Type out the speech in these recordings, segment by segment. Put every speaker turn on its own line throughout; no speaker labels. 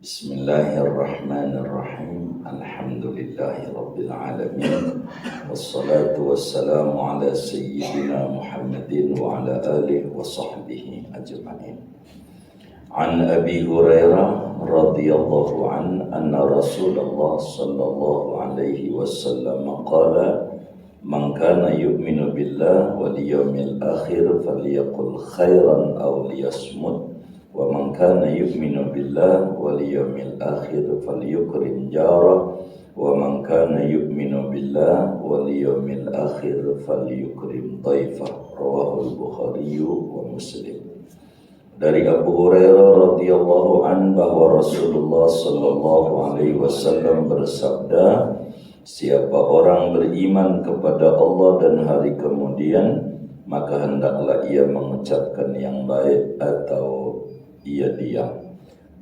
Bismillahirrahmanirrahim. Alhamdulillahirabbil alamin. Wassalatu wassalamu ala sayyidina Muhammadin wa ala alihi wa sahbihi ajma'in. An Abi Hurairah radhiyallahu anna Rasulullah sallallahu alaihi wasallam qala man kana yu'minu billah wal yawmil akhir falyaqul khairan aw liyasmut. Wa man kana yu'minu billah wal yawmil akhir falyukrim jarah wa man kana yu'minu billah wal yawmil akhir falyukrim dhaifah. Rawahul Bukhari wa Muslim. Dari Abu Hurairah radhiyallahu an bahwa Rasulullah sallallahu alaihi wasallam bersabda, siapa orang beriman kepada Allah dan hari kemudian, maka hendaklah ia mengucapkan yang baik atau ia diam.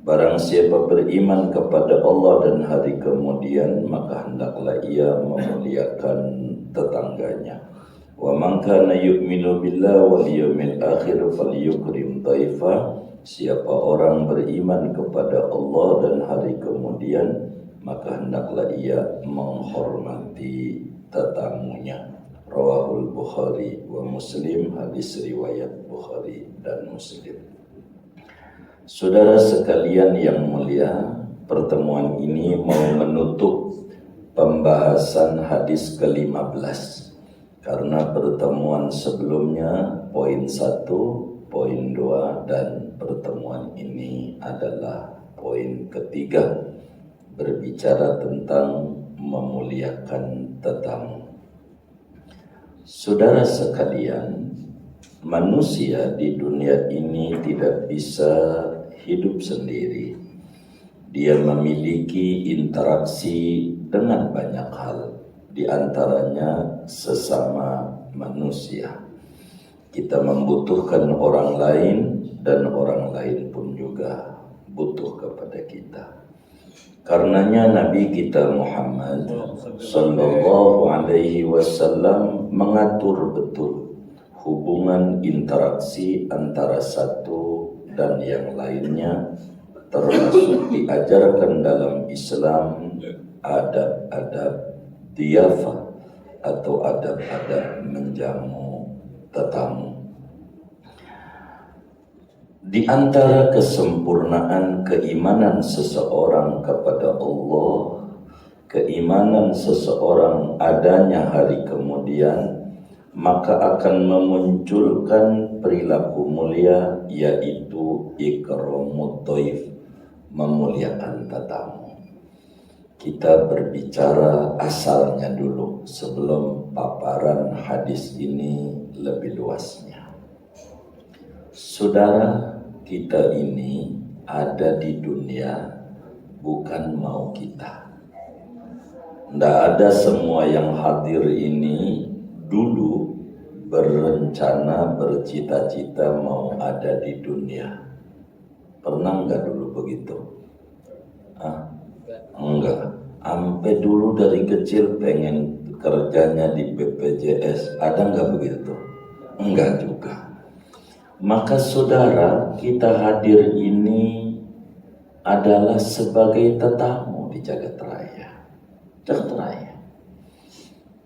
Barang siapa beriman kepada Allah dan hari kemudian, maka hendaklah ia memuliakan tetangganya. Wa man kana yu'minu billah wal yawmil akhir falyukrim dhaifa. Siapa orang beriman kepada Allah dan hari kemudian, maka hendaklah ia menghormati tetamunya. Rawahul Bukhari wa Muslim. Hadis riwayat Bukhari dan Muslim. Saudara sekalian yang mulia, pertemuan ini mau menutup pembahasan hadis ke-15. Karena pertemuan sebelumnya poin 1, poin 2, dan pertemuan ini adalah poin ketiga, berbicara tentang memuliakan tetamu. Saudara sekalian, manusia di dunia ini tidak bisa hidup sendiri. Dia memiliki interaksi dengan banyak hal, di antaranya sesama manusia. Kita membutuhkan orang lain dan orang lain pun juga butuh kepada kita. Karenanya Nabi kita Muhammad sallallahu alaihi wasallam mengatur betul hubungan interaksi antara satu dan yang lainnya, termasuk diajarkan dalam Islam adab-adab diyafah atau adab-adab menjamu tetamu. Di antara kesempurnaan keimanan seseorang kepada Allah, keimanan seseorang adanya hari kemudian, maka akan memunculkan perilaku mulia, yaitu ikramud dhaif, memuliakan tetamu. Kita berbicara asalnya dulu sebelum paparan hadis ini lebih luasnya. Saudara, kita ini ada di dunia bukan mau kita. Tidak ada semua yang hadir ini dulu berencana, bercita-cita mau ada di dunia. Pernah enggak dulu begitu? Enggak. Sampai dulu dari kecil pengen kerjanya di BPJS. Ada enggak begitu? Enggak juga. Maka saudara, kita hadir ini adalah sebagai tetamu di jagat raya. Jagat raya.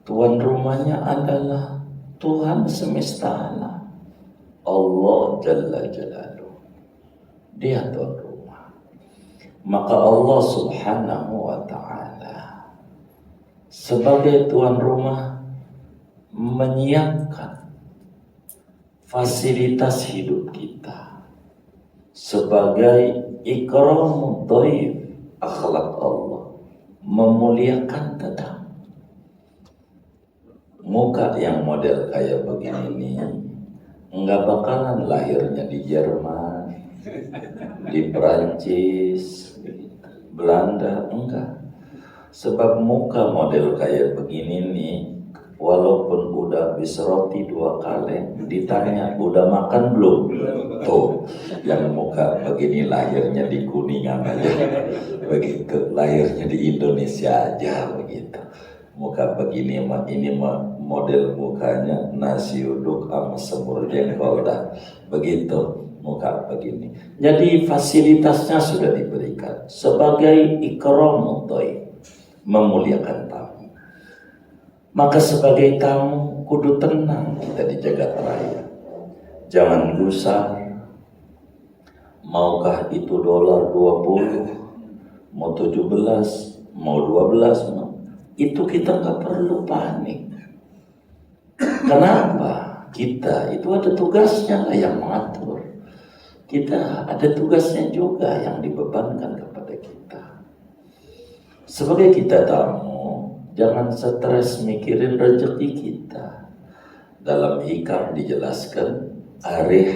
Tuan rumahnya adalah Tuhan semesta alam, Allah Jalla Jalaluh. Dia tuan rumah. Maka Allah Subhanahu wa ta'ala sebagai tuan rumah menyiapkan fasilitas hidup kita sebagai ikramud dhaif, akhlak Allah, memuliakan tetamu. Muka yang model kayak begini nih enggak bakalan lahirnya di Jerman, di Perancis, Belanda, enggak. Sebab muka model kayak begini nih, walaupun udah habis roti 2 kali, ditanya udah makan belum? Tuh, yang muka begini lahirnya di Kuningan aja, begitu. Lahirnya di Indonesia aja, begitu. Muka begini ini model mukanya nasi uduk sama semur jengkol dah, begitu. muka begini. Jadi fasilitasnya sudah diberikan sebagai ikram dhaif, memuliakan tamu. Maka sebagai tamu kudu tenang kita di jagat raya. Jangan gusar. Maukah itu dolar 20, mau 17, mau 12, itu kita nggak perlu panik. Kenapa? Kita itu ada tugasnya lah yang mengatur. Kita ada tugasnya juga yang dibebankan kepada kita. Sebagai kita tamu, jangan stres mikirin rezeki kita. Dalam hikam dijelaskan, arih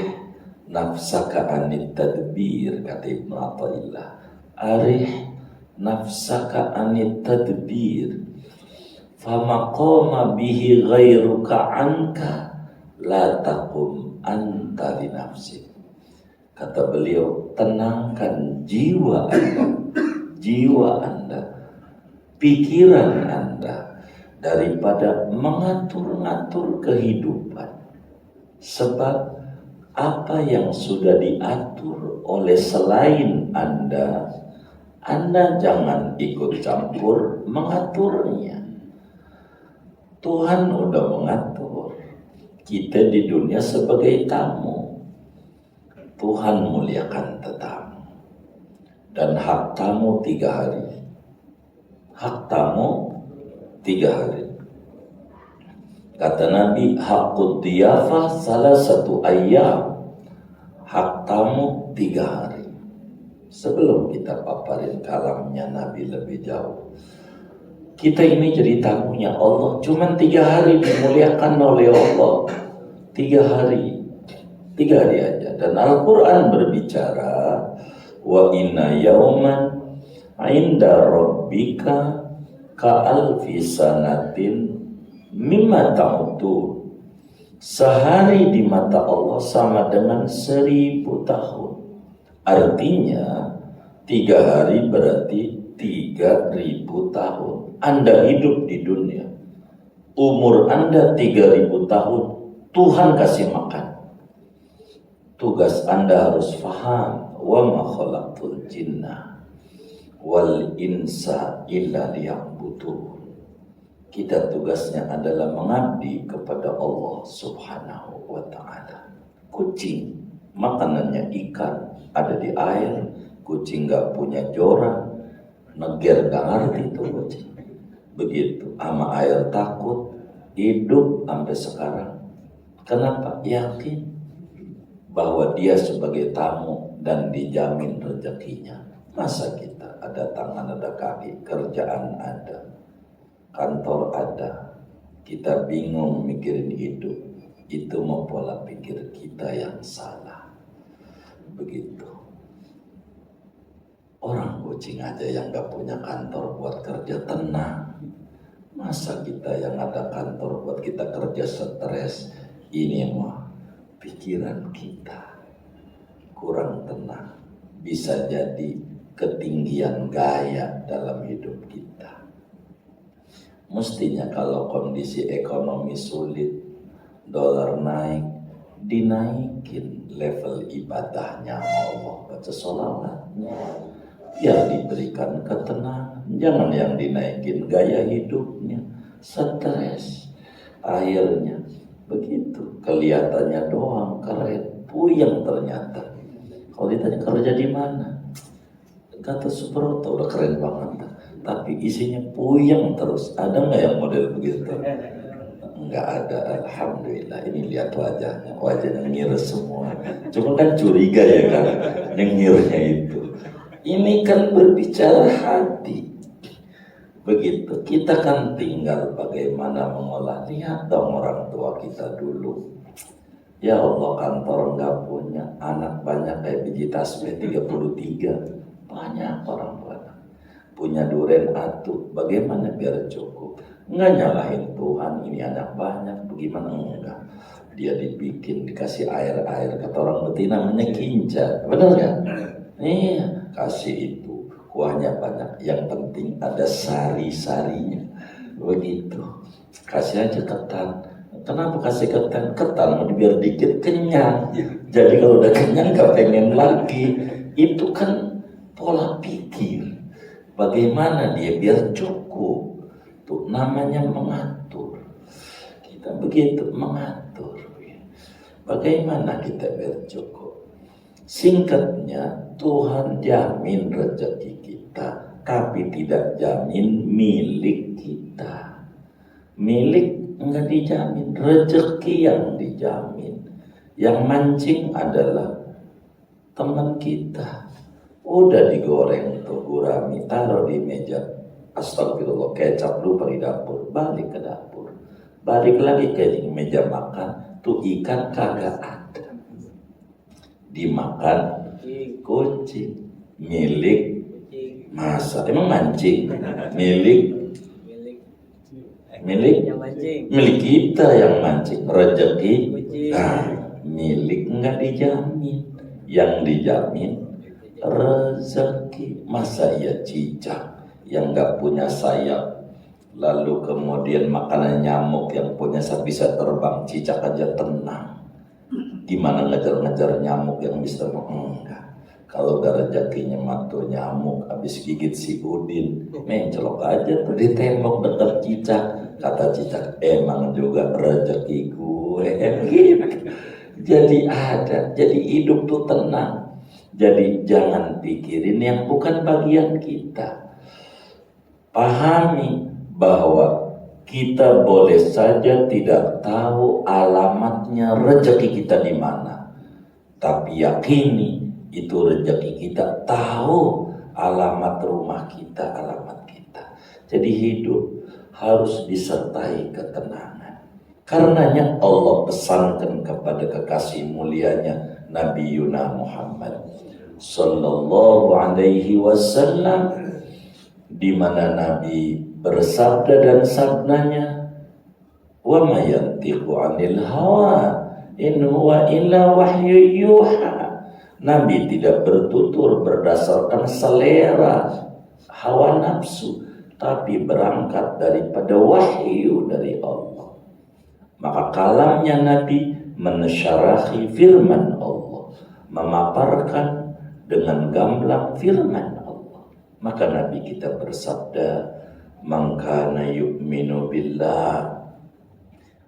nafsaka anit tadbir, kata Ibnu Athaillah. Arih nafsaka anit tadbir, famaqama bihi ghairuka anka la taqum anta li nafsik. Kata beliau, tenangkan jiwa Anda, pikiran Anda daripada mengatur-ngatur kehidupan. Sebab apa yang sudah diatur oleh selain Anda jangan ikut campur mengaturnya. Tuhan udah mengatur. Kita di dunia sebagai tamu. Tuhan muliakan tetamu. Dan hak tamu 3 hari. Hak tamu 3 hari. Kata Nabi, hakud diyafah salah satu ayyam. Hak tamu 3 hari. Sebelum kita paparin kalamnya Nabi lebih jauh, kita ini jadi tamunya Allah. Cuman 3 hari dimuliakan oleh Allah. 3 hari. 3 hari aja. Dan Al-Quran berbicara, wa inna yauman inda rabbika ka'alfi sanatin mimma ta'udun. Sehari di mata Allah sama dengan 1000 tahun. Artinya 3 hari berarti 3000 tahun. Anda hidup di dunia, umur Anda 3000 tahun, Tuhan kasih makan. Tugas Anda harus faham, wa ma khalaqtul jinna wal insa illa liya'budun. Kita tugasnya adalah mengabdi kepada Allah Subhanahu wa ta'ala. Kucing makanannya ikan, ada di air. Kucing gak punya joran, neger gak ngerti itu kucing. Begitu, sama air takut, hidup sampai sekarang. Kenapa? Yakin bahwa dia sebagai tamu dan dijamin rezekinya. Masa kita ada tangan, ada kaki, kerjaan ada, kantor ada, kita bingung mikirin hidup. Itu mau pola pikir kita yang salah. Begitu. Orang kucing aja yang gak punya kantor buat kerja tenang. Masa kita yang ada kantor buat kita kerja stres? Ini mah pikiran kita kurang tenang. Bisa jadi ketinggian gaya dalam hidup kita. Mestinya kalau kondisi ekonomi sulit, dolar naik, dinaikin level ibadahnya Allah, baca sholawatnya, biar diberikan ketenangan. Jangan yang dinaikin gaya hidupnya, stres, akhirnya begitu, kelihatannya doang keren, puyeng ternyata. Kalau ditanya kerja di mana, kata Subroto udah keren banget, tapi isinya puyeng terus. Ada nggak yang model begitu? Nggak ada, alhamdulillah. Ini lihat wajahnya ngiris semua. Cuma kan curiga ya kan, nyengirnya itu. Ini kan berbicara hati. Begitu, kita kan tinggal bagaimana mengolah. Lihat dong orang tua kita dulu. Ya Allah, kantor nggak punya, anak banyak kayak biji tasbih 33. Banyak orang tua punya duren atuh, bagaimana biar cukup? Nggak nyalahin Tuhan, ini anak banyak, bagaimana enggak? Dia dibikin, dikasih air-air, kata orang betina namanya kinca, benar nggak? Iya, kasih itu, kuahnya banyak, yang penting ada sari-sarinya, begitu. Kasih aja ketan, Kenapa kasih ketan? Ketan biar dikit kenyang. Jadi kalau udah kenyang gak pengen lagi. Itu kan pola pikir. Bagaimana dia biar cukup. Tuh namanya mengatur. Kita begitu mengatur. Bagaimana kita biar cukup? Singkatnya, Tuhan jamin rezeki kita, tapi tidak jamin milik kita. Milik enggak dijamin, rezeki yang dijamin. Yang mancing adalah teman kita. Udah digoreng tuh gurami, taruh di meja. Astagfirullah, kecap lupa di dapur, balik ke dapur. Balik lagi ke meja makan, tuh ikan kagak ada. Dimakan kucing. Milik masa, emang mancing? Milik kita yang mancing. Rezeki milik enggak dijamin. Yang dijamin rezeki. Masa ya cicak yang enggak punya sayap, lalu kemudian makanan nyamuk yang punya sayap bisa terbang, cicak aja tenang. Gimana ngejar-ngejar nyamuk yang bisa terbang? Enggak. Kalau udah rezekinya matu nyamuk habis gigit si Udin, mencelok aja tuh di tembok dekat cicak. Kata cicak, emang juga rezeki gue gitu. Jadi ada, jadi hidup tuh tenang. Jadi jangan pikirin yang bukan bagian kita. Pahami bahwa kita boleh saja tidak tahu alamatnya rezeki kita di mana, tapi yakini itu rezeki kita, tahu alamat rumah kita, alamat kita. Jadi hidup harus disertai ketenangan. Karenanya Allah pesankan kepada kekasih mulianya Nabi Yuna Muhammad sallallahu alaihi wasallam, di mana Nabi bersabda dan sabdanya, wa ma yantiqu 'anil hawa in huwa illa wahyu yuha. Nabi tidak bertutur berdasarkan selera hawa nafsu, tapi berangkat daripada wahyu dari Allah. Maka kalamnya Nabi mensyarahi firman Allah, memaparkan dengan gamblang firman Allah. Maka Nabi kita bersabda, man kana yu'minu billah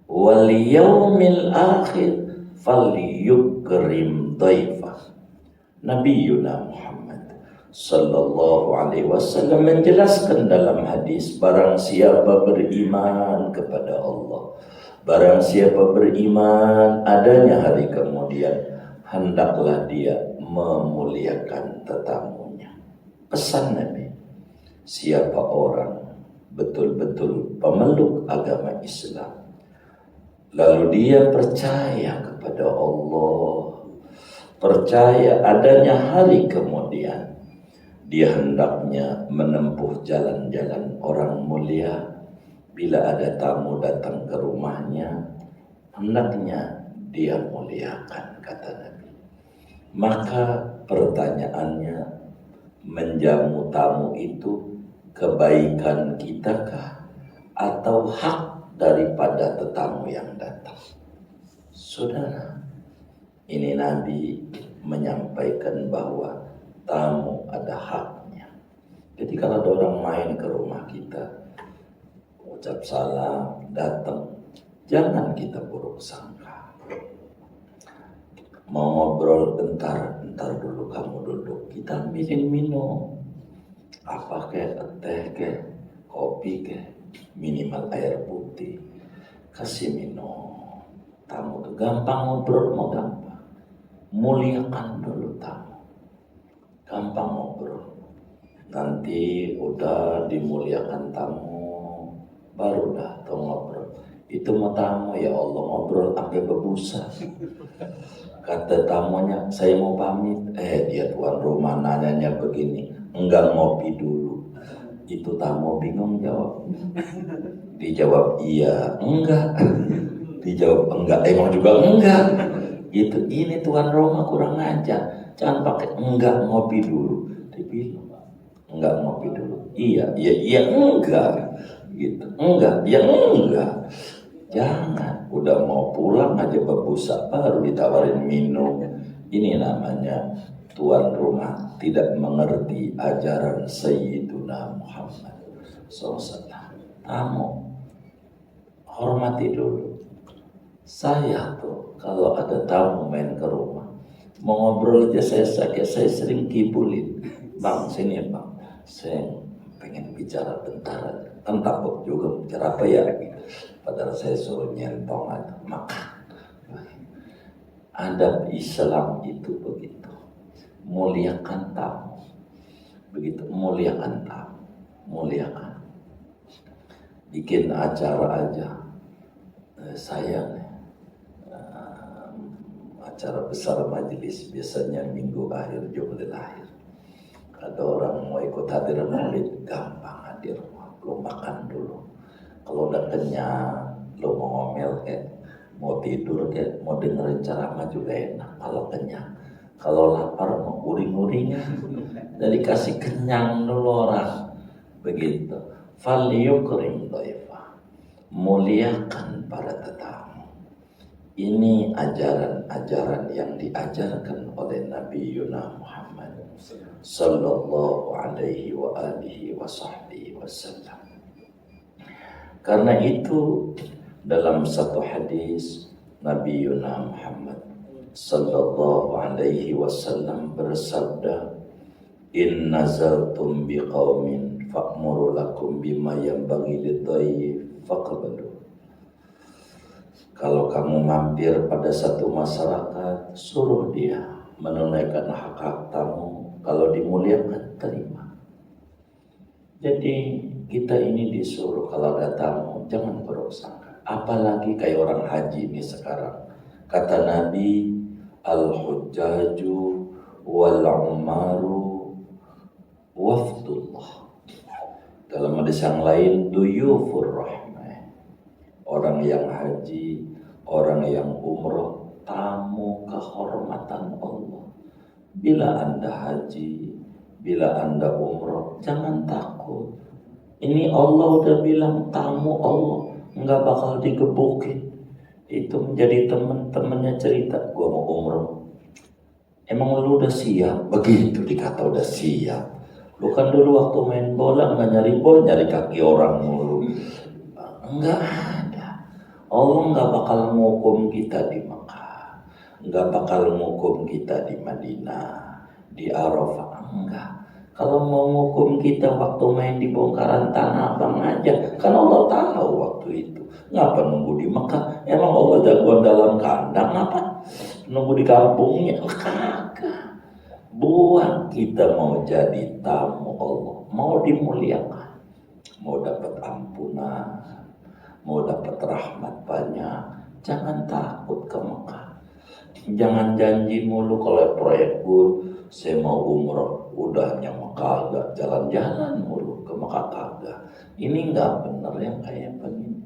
wal yaumil akhir falyukrim dhaifah. Nabi Yuna Muhammad sallallahu alaihi wasallam menjelaskan dalam hadis, barang siapa beriman kepada Allah, barang siapa beriman adanya hari kemudian, hendaklah dia memuliakan tetamunya. Pesan Nabi, siapa orang betul-betul pemeluk agama Islam, lalu dia percaya kepada Allah, percaya adanya hari kemudian, dia hendaknya menempuh jalan-jalan orang mulia. Bila ada tamu datang ke rumahnya, hendaknya dia muliakan, kata Nabi. Maka pertanyaannya, menjamu tamu itu kebaikan kitakah atau hak daripada tetamu yang datang? Saudara, ini Nabi menyampaikan bahwa tamu ada haknya. Jadi kalau ada orang main ke rumah kita, ucap salam, datang, jangan kita buruk sangka. Mau ngobrol bentar dulu kamu duduk, kita ambilin minum. Apa kayak teh kayak kopi kayak, minimal air putih, kasih minum. Tamu tuh gampang ngobrol, mau gampang. Muliakan dulu tamu, gampang ngobrol. Nanti udah dimuliakan tamu, baru dah tuh ngobrol. Itu mau tamu, ya Allah, ngobrol sampai berbusa. Kata tamunya, saya mau pamit. Dia tuan rumah nanyanya begini, enggak ngopi dulu. Itu tamu bingung jawab. Dijawab iya, enggak. Dijawab enggak, emang juga enggak. Gitu, ini tuan rumah kurang ajar. Jangan pakai enggak ngopi dulu. Dibilang enggak ngopi dulu. Iya, enggak. Gitu, enggak, ya enggak. Jangan, udah mau pulang aja berbusa baru ditawarin minum. Ini namanya tuan rumah tidak mengerti ajaran Sayyiduna Muhammad SAW. Tamu, hormati dulu. Saya tuh kalau ada tamu main ke rumah, mau ngobrol aja saya sering kibulin. Bang, sini bang, saya pengen bicara bentar. Kan takut juga bicara apa ya gitu. Padahal saya suruh nyentong atau makan. Adab Islam itu begitu. Muliakan tamu. Begitu, muliakan tamu. Muliakan. Bikin acara aja. Saya acara besar majelis biasanya minggu akhir Jumat akhir. Ada orang mau ikut hadir maulid, gampang hadir. Lo makan dulu. Kalau udah kenyang, lo mau ngomel mau tidur mau dengerin ceramah juga enak. Kalau kenyang, kalau lapar mau uring-uringnya, jadi kasih kenyang dulu orang. Begitu. Falyukrim dhaifa, muliakan para tetamu. Ini ajaran-ajaran yang diajarkan oleh Nabi Yuna Muhammad sallallahu alaihi wa alihi wa sahbihi wasallam. Karena itu dalam satu hadis Nabi Yuna Muhammad sallallahu alaihi wasallam bersabda, "In nazaltum biqaumin fa'muru lakum bima yanbaghi lidhaif faqbalu." Kalau kamu mampir pada satu masyarakat, suruh dia menunaikan hak-hak tamu. Kalau dimuliakan, terima. Jadi kita ini disuruh kalau ada tamu jangan buruk sangka. Apalagi kayak orang haji ini sekarang. Kata Nabi, al-hujjaju wal-umaru wafdullah. Dalam hadis yang lain, duyufur rahmah. Orang yang haji, orang yang umroh, tamu kehormatan Allah. Bila Anda haji, bila Anda umroh, jangan takut. Ini Allah udah bilang tamu Allah, nggak bakal digebukin. Itu menjadi teman-temannya cerita, gua mau umroh. Emang lu udah siap? Begitu dikata udah siap. Lu kan dulu waktu main bola nggak nyari bola, nyari kaki orang mulu. Nggak ada. Allah nggak bakal menghukum kita di Mekah, nggak bakal menghukum kita di Madinah, di Arafah. Enggak. Kalau mau menghukum kita waktu main di bongkaran Tanah Abang aja, kan Allah tahu waktu itu. Ngapa nunggu di Mekah? Emang Allah jagoan dalam kandang apa? Nunggu di kampungnya? Kagak. Buat kita mau jadi tamu Allah, mau dimuliakan, mau dapat ampunan, mau dapat rahmat banyak, jangan takut ke Mekah. Jangan janji mulu kalau proyek saya mau umroh, udah nyamuk kagak, jalan-jalan mulu ke Mekah kagak. Ini nggak benar yang kayak begini.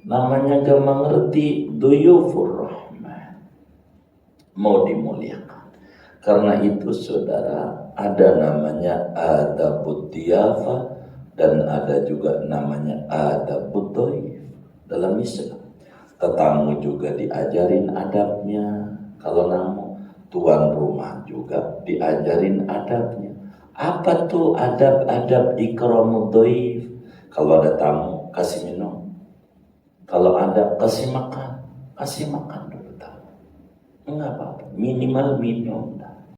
Namanya gak mengerti duyufur rahmah, mau dimuliakan. Karena itu saudara, ada namanya adabud diyafah dan ada juga namanya adabud dhaif dalam Islam. Tetamu juga diajarin adabnya. Kalau namu tuan rumah juga diajarin adabnya. Apa tuh adab-adab ikramud dhaif? Kalau ada tamu kasih minum. Kalau ada kasih makan dulu tamu. Enggak apa-apa, minimal minum.